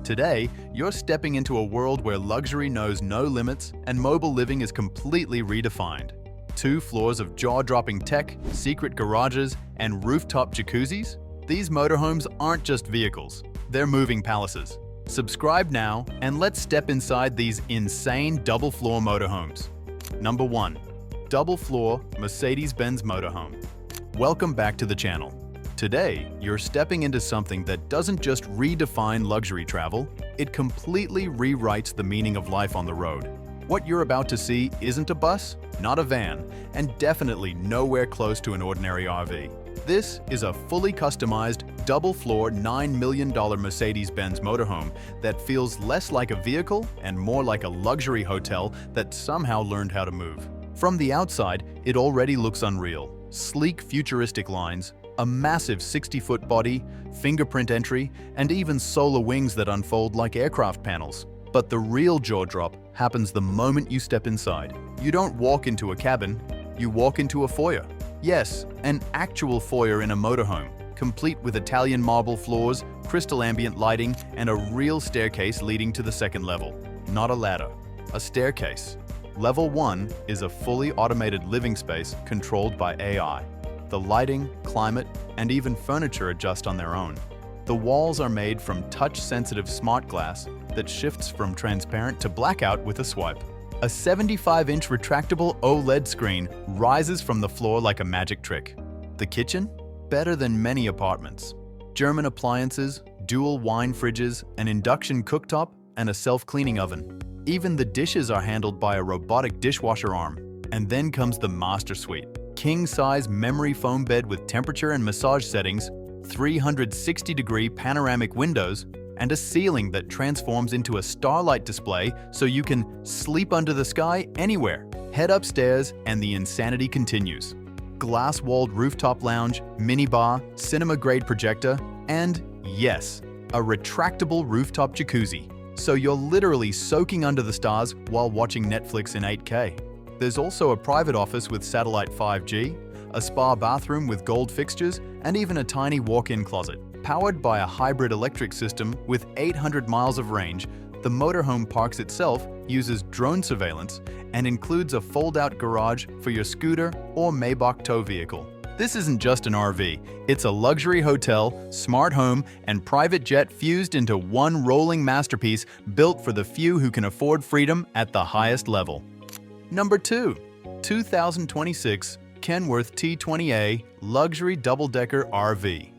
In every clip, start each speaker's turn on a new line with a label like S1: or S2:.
S1: Today, you're stepping into a world where luxury knows no limits and mobile living is completely redefined. 2 floors of jaw-dropping tech, secret garages, and rooftop jacuzzis? These motorhomes aren't just vehicles, they're moving palaces. Subscribe now and let's step inside these insane double-floor motorhomes. Number 1. Double-floor Mercedes-Benz motorhome. Welcome back to the channel. Today, you're stepping into something that doesn't just redefine luxury travel, it completely rewrites the meaning of life on the road. What you're about to see isn't a bus, not a van, and definitely nowhere close to an ordinary RV. This is a fully customized, double-floor $9 million Mercedes-Benz motorhome that feels less like a vehicle and more like a luxury hotel that somehow learned how to move. From the outside, it already looks unreal. Sleek, futuristic lines, a massive 60-foot body, fingerprint entry, and even solar wings that unfold like aircraft panels. But the real jaw drop happens the moment you step inside. You don't walk into a cabin, you walk into a foyer. Yes, an actual foyer in a motorhome, complete with Italian marble floors, crystal ambient lighting, and a real staircase leading to the second level. Not a ladder, a staircase. Level 1 is a fully automated living space controlled by AI. The lighting, climate, and even furniture adjust on their own. The walls are made from touch-sensitive smart glass that shifts from transparent to blackout with a swipe. A 75-inch retractable OLED screen rises from the floor like a magic trick. The kitchen? Better than many apartments. German appliances, dual wine fridges, an induction cooktop, and a self-cleaning oven. Even the dishes are handled by a robotic dishwasher arm. And then comes the master suite. King-size memory foam bed with temperature and massage settings, 360-degree panoramic windows, and a ceiling that transforms into a starlight display so you can sleep under the sky anywhere. Head upstairs and the insanity continues. Glass-walled rooftop lounge, minibar, cinema-grade projector, and yes, a retractable rooftop jacuzzi. So you're literally soaking under the stars while watching Netflix in 8K. There's also a private office with satellite 5G, a spa bathroom with gold fixtures, and even a tiny walk-in closet. Powered by a hybrid electric system with 800 miles of range, the motorhome parks itself uses drone surveillance and includes a fold-out garage for your scooter or Maybach tow vehicle. This isn't just an RV, it's a luxury hotel, smart home, and private jet fused into one rolling masterpiece built for the few who can afford freedom at the highest level. Number 2. 2026 Kenworth T20A Luxury Double-Decker RV.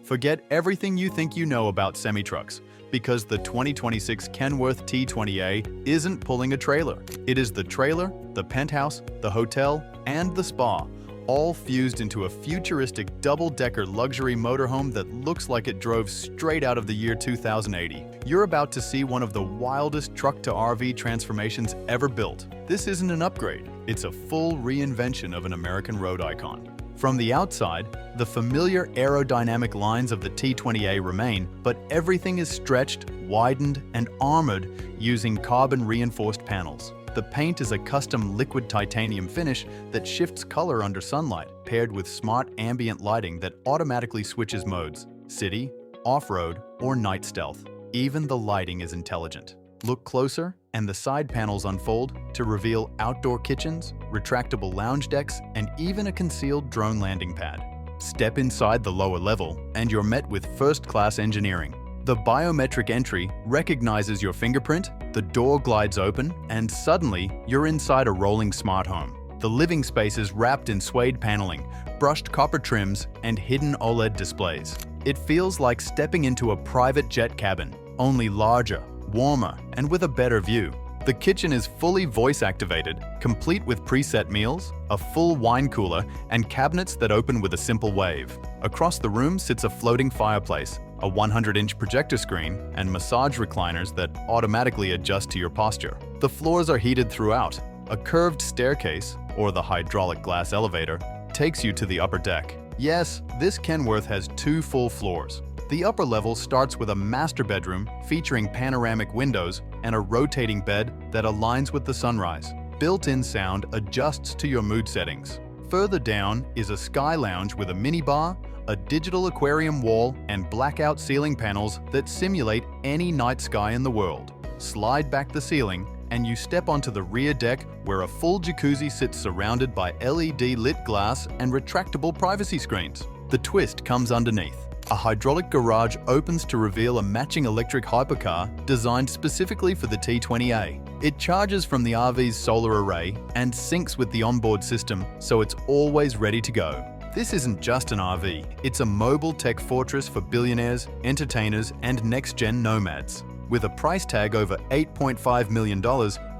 S1: Forget everything you think you know about semi-trucks, because the 2026 Kenworth T20A isn't pulling a trailer. It is the trailer, the penthouse, the hotel, and the spa, all fused into a futuristic double-decker luxury motorhome that looks like it drove straight out of the year 2080. You're about to see one of the wildest truck-to-RV transformations ever built. This isn't an upgrade, it's a full reinvention of an American road icon. From the outside, the familiar aerodynamic lines of the T20A remain, but everything is stretched, widened, and armored using carbon-reinforced panels. The paint is a custom liquid titanium finish that shifts color under sunlight, paired with smart ambient lighting that automatically switches modes: city, off-road, or night stealth. Even the lighting is intelligent. Look closer, and the side panels unfold to reveal outdoor kitchens, retractable lounge decks, and even a concealed drone landing pad. Step inside the lower level, and you're met with first-class engineering. The biometric entry recognizes your fingerprint, the door glides open, and suddenly you're inside a rolling smart home. The living space is wrapped in suede paneling, brushed copper trims, and hidden OLED displays. It feels like stepping into a private jet cabin, only larger, warmer, and with a better view. The kitchen is fully voice-activated, complete with preset meals, a full wine cooler, and cabinets that open with a simple wave. Across the room sits a floating fireplace, a 100-inch projector screen, and massage recliners that automatically adjust to your posture. The floors are heated throughout. A curved staircase, or the hydraulic glass elevator, takes you to the upper deck. Yes, this Kenworth has 2 full floors. The upper level starts with a master bedroom featuring panoramic windows and a rotating bed that aligns with the sunrise. Built-in sound adjusts to your mood settings. Further down is a sky lounge with a minibar, a digital aquarium wall, and blackout ceiling panels that simulate any night sky in the world. Slide back the ceiling, and you step onto the rear deck where a full jacuzzi sits surrounded by LED lit glass and retractable privacy screens. The twist comes underneath. A hydraulic garage opens to reveal a matching electric hypercar designed specifically for the T20A. It charges from the RV's solar array and syncs with the onboard system, so it's always ready to go. This isn't just an RV, it's a mobile tech fortress for billionaires, entertainers, and next-gen nomads. With a price tag over $8.5 million,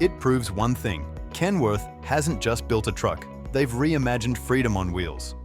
S1: it proves one thing: Kenworth hasn't just built a truck, they've reimagined freedom on wheels.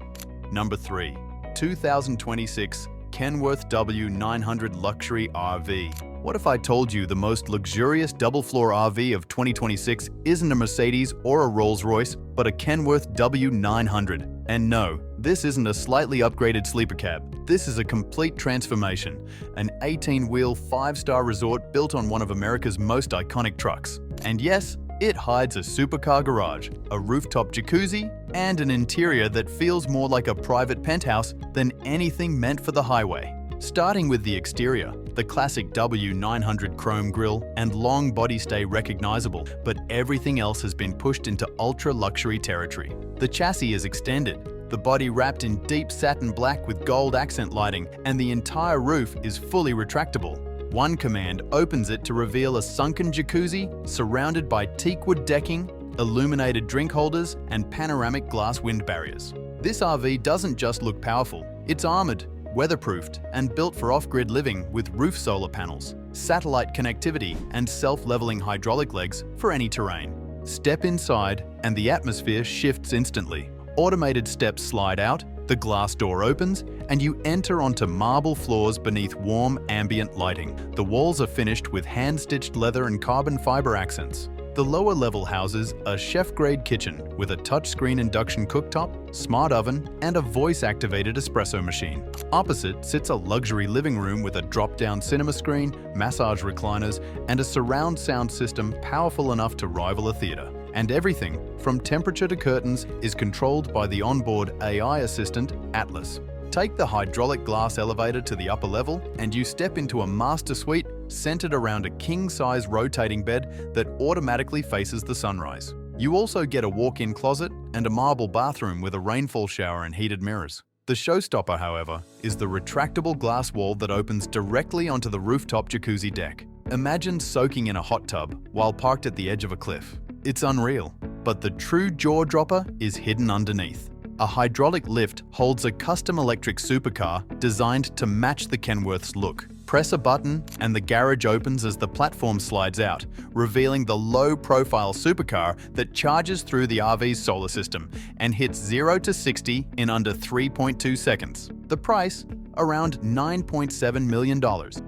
S1: Number 3. 2026 Kenworth W900 Luxury RV. What if I told you the most luxurious double-floor RV of 2026 isn't a Mercedes or a Rolls-Royce, but a Kenworth W900? And no, this isn't a slightly upgraded sleeper cab. This is a complete transformation, an 18-wheel, 5-star resort built on one of America's most iconic trucks. And yes, it hides a supercar garage, a rooftop jacuzzi, and an interior that feels more like a private penthouse than anything meant for the highway. Starting with the exterior, the classic W900 chrome grille and long body stay recognizable, but everything else has been pushed into ultra-luxury territory. The chassis is extended, the body wrapped in deep satin black with gold accent lighting, and the entire roof is fully retractable. One command opens it to reveal a sunken jacuzzi surrounded by teakwood decking, illuminated drink holders, and panoramic glass wind barriers. This RV doesn't just look powerful, it's armored, weatherproofed, and built for off-grid living with roof solar panels, satellite connectivity, and self-leveling hydraulic legs for any terrain. Step inside, and the atmosphere shifts instantly. Automated steps slide out, the glass door opens, and you enter onto marble floors beneath warm, ambient lighting. The walls are finished with hand-stitched leather and carbon fiber accents. The lower level houses a chef-grade kitchen with a touchscreen induction cooktop, smart oven, and a voice-activated espresso machine. Opposite sits a luxury living room with a drop-down cinema screen, massage recliners, and a surround sound system powerful enough to rival a theater. And everything, from temperature to curtains, is controlled by the onboard AI assistant, Atlas. Take the hydraulic glass elevator to the upper level, and you step into a master suite centered around a king-size rotating bed that automatically faces the sunrise. You also get a walk-in closet and a marble bathroom with a rainfall shower and heated mirrors. The showstopper, however, is the retractable glass wall that opens directly onto the rooftop jacuzzi deck. Imagine soaking in a hot tub while parked at the edge of a cliff. It's unreal, but the true jaw-dropper is hidden underneath. A hydraulic lift holds a custom electric supercar designed to match the Kenworth's look. Press a button and the garage opens as the platform slides out, revealing the low-profile supercar that charges through the RV's solar system and hits 0 to 60 in under 3.2 seconds. The price? Around $9.7 million,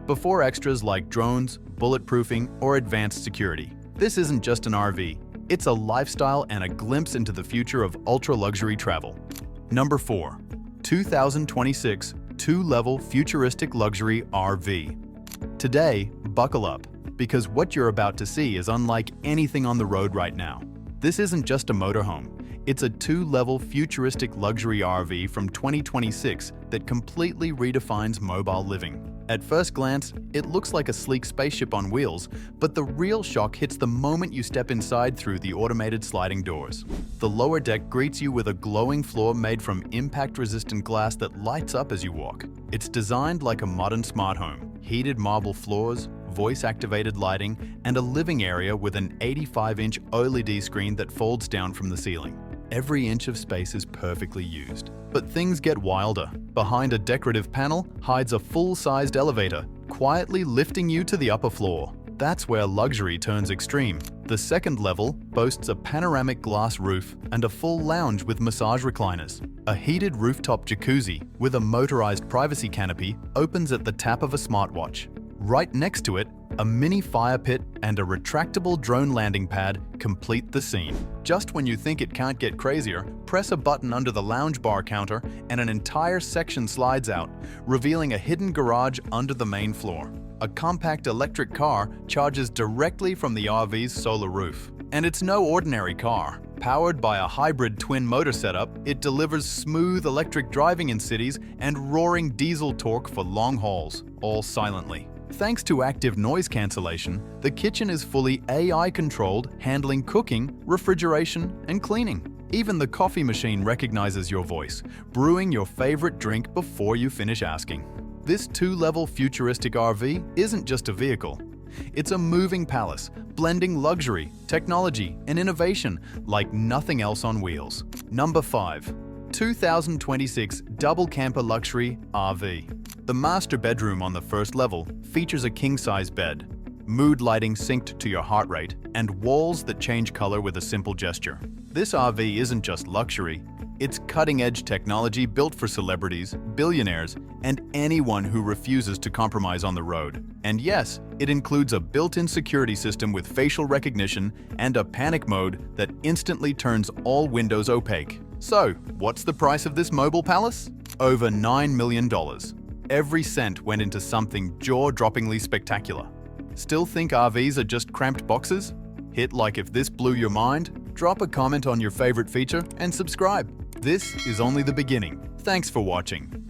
S1: before extras like drones, bulletproofing, or advanced security. This isn't just an RV. It's a lifestyle and a glimpse into the future of ultra-luxury travel. Number 4. 2026 2-level futuristic luxury RV. Today, buckle up, because what you're about to see is unlike anything on the road right now. This isn't just a motorhome. It's a 2-level futuristic luxury RV from 2026 that completely redefines mobile living. At first glance, it looks like a sleek spaceship on wheels, but the real shock hits the moment you step inside through the automated sliding doors. The lower deck greets you with a glowing floor made from impact-resistant glass that lights up as you walk. It's designed like a modern smart home: heated marble floors, voice-activated lighting, and a living area with an 85-inch OLED screen that folds down from the ceiling. Every inch of space is perfectly used. But things get wilder. Behind a decorative panel hides a full-sized elevator, quietly lifting you to the upper floor. That's where luxury turns extreme. The second level boasts a panoramic glass roof and a full lounge with massage recliners. A heated rooftop jacuzzi with a motorized privacy canopy opens at the tap of a smartwatch. Right next to it, a mini fire pit and a retractable drone landing pad complete the scene. Just when you think it can't get crazier, press a button under the lounge bar counter and an entire section slides out, revealing a hidden garage under the main floor. A compact electric car charges directly from the RV's solar roof. And it's no ordinary car. Powered by a hybrid twin motor setup, it delivers smooth electric driving in cities and roaring diesel torque for long hauls, all silently. Thanks to active noise cancellation, the kitchen is fully AI-controlled, handling cooking, refrigeration, and cleaning. Even the coffee machine recognizes your voice, brewing your favorite drink before you finish asking. This two-level futuristic RV isn't just a vehicle. It's a moving palace, blending luxury, technology, and innovation like nothing else on wheels. Number 5. 2026 Double Camper Luxury RV. The master bedroom on the first level features a king-size bed, mood lighting synced to your heart rate, and walls that change color with a simple gesture. This RV isn't just luxury, it's cutting-edge technology built for celebrities, billionaires, and anyone who refuses to compromise on the road. And yes, it includes a built-in security system with facial recognition and a panic mode that instantly turns all windows opaque. So, what's the price of this mobile palace? Over $9 million. Every cent went into something jaw-droppingly spectacular. Still think RVs are just cramped boxes? Hit like if this blew your mind, drop a comment on your favorite feature, and subscribe. This is only the beginning. Thanks for watching.